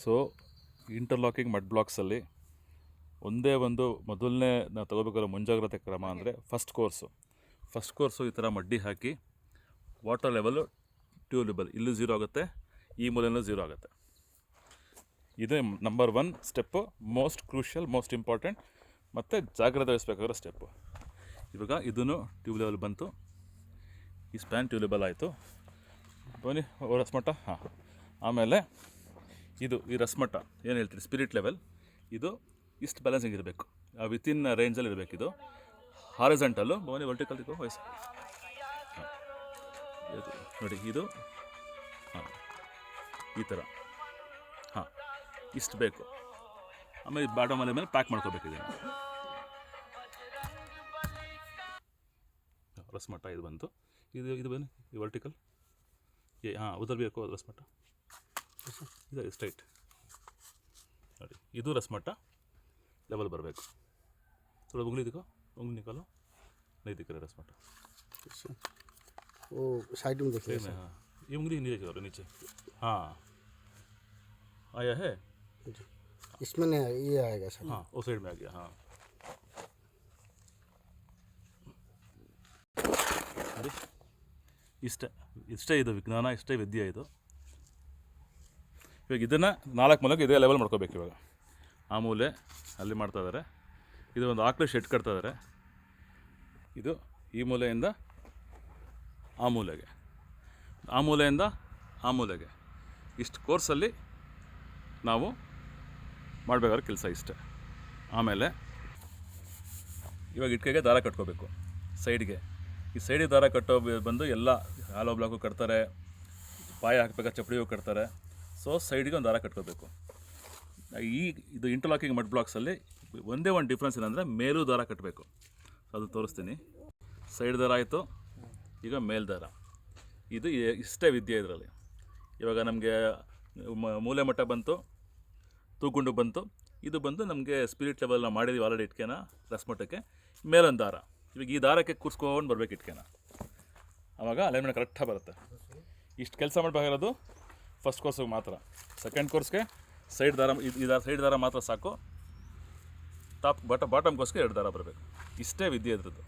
So interlocking mud ಬ್ಲಾಕ್ಸಲ್ಲಿ ಒಂದೇ ಒಂದು ಮೊದಲನೇ ನಾವು ತಗೋಬೇಕಾದ್ರೆ ಮುಂಜಾಗ್ರತೆ ಕ್ರಮ ಅಂದರೆ ಫಸ್ಟ್ ಕೋರ್ಸು ಈ ಥರ ಮಡ್ಡಿ ಹಾಕಿ ವಾಟರ್ ಲೆವೆಲು ಟ್ಯೂಬ್ ಇಲ್ಲೂ ಝೀರೋ ಆಗುತ್ತೆ, ಈ ಮೂಲೆಯಲ್ಲೂ ಝೀರೋ ಆಗುತ್ತೆ. ಇದು number 1 step, most crucial, most important ಮತ್ತು ಜಾಗ್ರತೆ ವಹಿಸ್ಬೇಕಾಗಿರೋ ಸ್ಟೆಪ್ಪು. ಇವಾಗ ಇದನ್ನು ಟ್ಯೂಬ್ ಲೆವೆಲ್ ಬಂತು, ಈ ಸ್ಪ್ಯಾನ್ ಟ್ಯೂಬ್ ಲೆವೆಲ್ ಆಯಿತು. ಬನ್ನಿ ರಸ್ಮಟ್ಟ. ಹಾಂ, ಆಮೇಲೆ ಇದು ಈ ರಸ್ಮಟ್ಟ ಏನು ಹೇಳ್ತೀರಿ ಸ್ಪಿರಿಟ್ ಲೆವೆಲ್, ಇದು ಇಷ್ಟು ಬ್ಯಾಲೆನ್ಸಿಂಗ್ ಇರಬೇಕು, ವಿತಿನ್ ರೇಂಜಲ್ಲಿ ಇರಬೇಕು. ಇದು ಹಾರಿಜಾಂಟಲ್ಲು, ಬನ್ನಿ ವರ್ಟಿಕಲ್ ವಯಸ್ಸು. ಹಾಂ, ಇದು ನೋಡಿ, ಇದು ಹಾಂ ಈ ಥರ. ಹಾಂ, ಇಷ್ಟು ಬೇಕು. ಆಮೇಲೆ ಬಾಟಮ್ ಮೇಲೆ ಪ್ಯಾಕ್ ಮಾಡ್ಕೋಬೇಕಿದೆ. ರಸ್ಮಟ್ಟ ಇದು ಬಂತು. ಇದು ಬನ್ನಿ ಈ ವರ್ಟಿಕಲ್. ಹಾಂ, ಉದರ್ ಬೇಕು ಅದು ರಸ್ಮಟ್ಟ. ಇದು ಸ್ಟ್ರೈಟ್ ನೋಡಿ, ಇದು ರಸ್ಮಟ್ಟ ಲೆವೆಲ್ ಬರಬೇಕು. थोड़ा उंगली दिखाओ, उंगली निकालो, नहीं दिख रहा रसमट्टा. वो साइड में देखिए. हाँ, ये उंगली नीचे करो, नीचे. हाँ, आया है. इसमें नहीं, ये आएगा सर. हाँ, वो साइड में आ गया. हाँ, ಇಷ್ಟೇ ಇದು ವಿಜ್ಞಾನ, ಇಷ್ಟೇ ವಿದ್ಯೆ ಇದು. ಇವಾಗ ಇದನ್ನು 4 ಮೂಲೆಗೆ ಇದೇ ಲೆವೆಲ್ ಮಾಡ್ಕೋಬೇಕು. ಇವಾಗ ಆ ಮೂಲೆ ಅಲ್ಲಿ ಮಾಡ್ತಾ ಇದ್ದಾರೆ, ಇದು ಒಂದು ಆಕಳು ಶೆಡ್ ಕಟ್ತಾ ಇದ್ದಾರೆ. ಇದು ಈ ಮೂಲೆಯಿಂದ ಆ ಮೂಲೆಗೆ, ಆ ಮೂಲೆಯಿಂದ ಆ ಮೂಲೆಗೆ, ಇಷ್ಟು ಕೋರ್ಸಲ್ಲಿ ನಾವು ಮಾಡಬೇಕಾದ್ರೆ ಕೆಲಸ ಇಷ್ಟೇ. ಆಮೇಲೆ ಇವಾಗ ಇಟ್ಕೆಗೆ ದಾರ ಕಟ್ಕೋಬೇಕು ಸೈಡ್ಗೆ. ಈ ಸೈಡಿಗೆ ದಾರ ಕಟ್ಟೋ ಬಂದು ಎಲ್ಲ ಹಾಲೋ ಬ್ಲಾಕು ಕಟ್ತಾರೆ, ಪಾಯ ಹಾಕಬೇಕಾದ್ರೆ ಚಪ್ಪಡಿಯೂ ಕಟ್ತಾರೆ. ಸೊ ಸೈಡಿಗೆ ಒಂದು ದಾರ ಕಟ್ಕೋಬೇಕು. ಇದು ಇಂಟರ್ಲಾಕಿಂಗ್ ಮಡ್ ಬ್ಲಾಕ್ಸಲ್ಲಿ ಒಂದೇ ಒಂದು ಡಿಫ್ರೆನ್ಸ್ ಏನಂದರೆ ಮೇಲೂ ದಾರ ಕಟ್ಟಬೇಕು. ಅದು ತೋರಿಸ್ತೀನಿ. ಸೈಡ್ ದಾರ ಆಯಿತು, ಈಗ ಮೇಲ್ ದಾರ. ಇದು ಇಷ್ಟೇ ವಿದ್ಯೆ ಇದರಲ್ಲಿ. ಇವಾಗ ನಮಗೆ ಮೂಲೆ ಮಟ್ಟ ಬಂತು, ತೂಗುಂಡು ಬಂತು. ಇದು ಬಂದು ನಮಗೆ ಸ್ಪಿರಿಟ್ ಲೆವೆಲ್ನ ಮಾಡಿದ್ವಿ ಆಲ್ರೆಡಿ ಇಟ್ಕೆನ ರಸ್ಮಟ್ಟಕ್ಕೆ. ಮೇಲೊಂದು ದಾರ, ಇವಾಗ ಈ ದಾರಕ್ಕೆ ಕೂರಿಸ್ಕೊಂಡು ಬರ್ಬೇಕು ಇಟ್ಕೆನ, ಆವಾಗ ಅಲೈನ್ಮೆಂಟ್ ಕರೆಕ್ಟಾಗಿ ಬರುತ್ತೆ. ಇಷ್ಟು ಕೆಲಸ ಮಾಡಬೇಕಾಗಿರೋದು ಫಸ್ಟ್ ಕೋರ್ಸ್ಗೆ ಮಾತ್ರ. ಸೆಕೆಂಡ್ ಕೋರ್ಸ್ಗೆ ಸೈಡ್ ದಾರ, ಸೈಡ್ ದಾರ ಮಾತ್ರ ಸಾಕು. ಬಾಟಮ್ ಕೋರ್ಸ್ಗೆ 2 ದಾರ ಬರಬೇಕು. ಇಷ್ಟೇ ವಿದ್ಯೆ ಇದ್ರದ್ದು.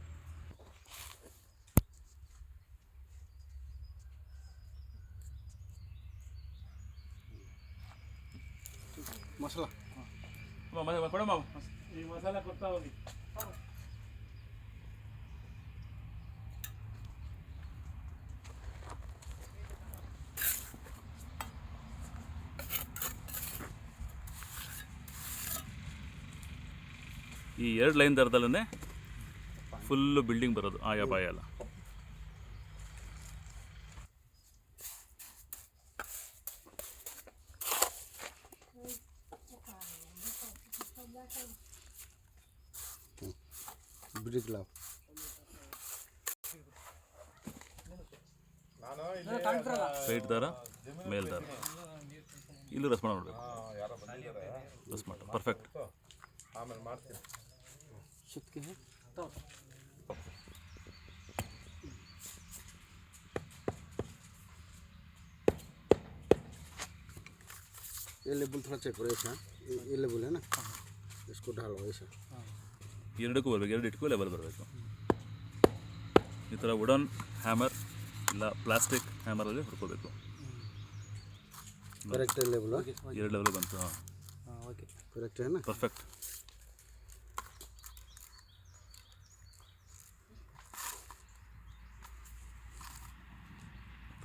ಮಸಾಲ ಕೊಡಮ್ಮ, ಈ ಮಸಾಲ ಕೊಡ್ತಾ ಹೋಗಿ. ಈ 2 ಲೈನ್ ದರದಲ್ಲೇ ಫುಲ್ಲು ಬಿಲ್ಡಿಂಗ್ ಬರೋದು, ಆಯಾ ಬಾಯ ಎಲ್ಲ. ಬ್ರಿಕ್ ಲಾವ್ ಸೈಡ್ ದಾರ, ಮೇಲ್ ದಾರ, ಇಲ್ಲೂ ರಸ್ಮಣ ಮಾಡಬೇಕು. ರಸ್ಮಣ ಪರ್ಫೆಕ್ಟ್. ಆಮೇಲೆ ಮಾಡ್ತೀನಿ. ಸುತ್ತಿಗೆ ये लेबल थोड़ा चेक करो ऐसा, ये लेबल है ना, इसको डालो ऐसा. ಎರಡಕ್ಕೂ ಬರಬೇಕು, 2 ಇಟ್ಕೂ ಲೆವೆಲ್ ಬರಬೇಕು. ಈ ಥರ ವುಡನ್ ಹ್ಯಾಮರ್ ಇಲ್ಲ ಪ್ಲಾಸ್ಟಿಕ್ ಹ್ಯಾಮರಲ್ಲಿ ಹುಡ್ಕೋಬೇಕು. ಕರೆಕ್ಟ್ ಲೆವೆಲ್, 2 ಲೆವೆಲ್ ಬಂತು. ಹಾಂ, ಓಕೆ, ಕರೆಕ್ಟ್ है ना, ಪರ್ಫೆಕ್ಟ್.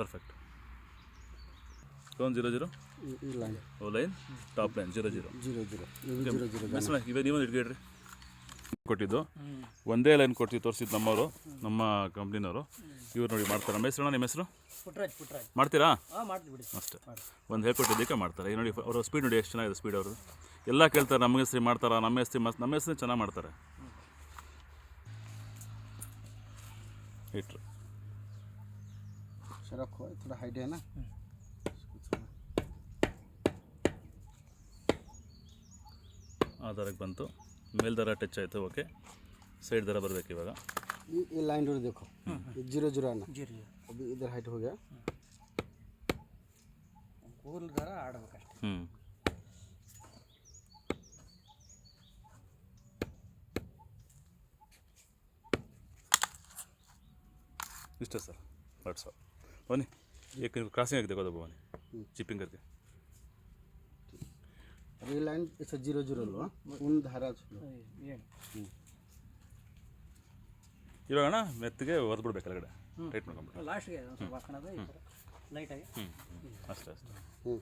परफेक्ट. कौन 0 लाइन, वो लाइन टॉप लाइन 0 0 0 ಇವೆ ನೀವು ಇಟ್ಕೊಡ್ರಿ. ಕೊಟ್ಟಿದ್ದು ಒಂದೇ ಲೈನ್ ಕೊಟ್ಟು ತೋರಿಸಿದ್ದು ನಮ್ಮವರು, ನಮ್ಮ ಕಂಪ್ನಿನವರು. ಇವ್ರು ನೋಡಿ ಮಾಡ್ತಾರೆ. ನಮ್ಮ ಹೆಸರು, ನಿಮ್ಮ ಹೆಸರು ಮಾಡ್ತೀರಾ? ಅಷ್ಟೇ, ಒಂದು ಹೇಳ್ಕೊಟ್ಟಿದ್ದಕ್ಕೆ ಮಾಡ್ತಾರೆ. ಈಗ ನೋಡಿ ಅವರ ಸ್ಪೀಡ್ ನೋಡಿ ಎಷ್ಟು ಚೆನ್ನಾಗಿದೆ ಸ್ಪೀಡ್ ಅವ್ರದ್ದು. ಎಲ್ಲ ಕೇಳ್ತಾರೆ ನಮ್ಮ ಹೆಸ್ರು ಮಾಡ್ತಾರಾ, ನಮ್ಮ ಹೆಸ್ರು ಚೆನ್ನಾಗಿ ಮಾಡ್ತಾರೆ. ಇಟ್ರು रखो, थोड़ा हाइट है ना. ಆ ದಾರಕ್ಕೆ ಬಂತು, ಮೇಲ್ ದಾರ ಟಚ್ ಆಯಿತು. ಓಕೆ, ಸೈಡ್ ದಾರ ಬರಬೇಕು ಇವಾಗ. ये लाइन डोर देखो, 0 0 आना. अभी इधर हाइट हो गया. ಕೂದಲು ದಾರ ಆಡಬೇಕಷ್ಟೆ. ಇಷ್ಟೇ ಸರ್ दैट्स ऑल बनी एक क्रॉसिंग आगे देखो दबो बनी चिपिंग करके ये लाइन ऐसा 0 लो उन धारा चलो ಇವಾಗ ಅಣ್ಣ ಮೆತ್ತಿಗೆ ಒರೆದು ಬಿಡ್ಬೇಕು ಕೆಳಗಡೆ ಟೈಟ್ ಮಾಡ್ಕೊಂಬಿಟ್ಟು ಲಾಸ್ಟ್ಗೆ ಒಂದು ಸ್ವಲ್ಪ ಹಾಕೋಣದು ಈ ಥರ ಲೈಟಾಗಿ ಅಷ್ಟೇ ಅಷ್ಟೇ हम्म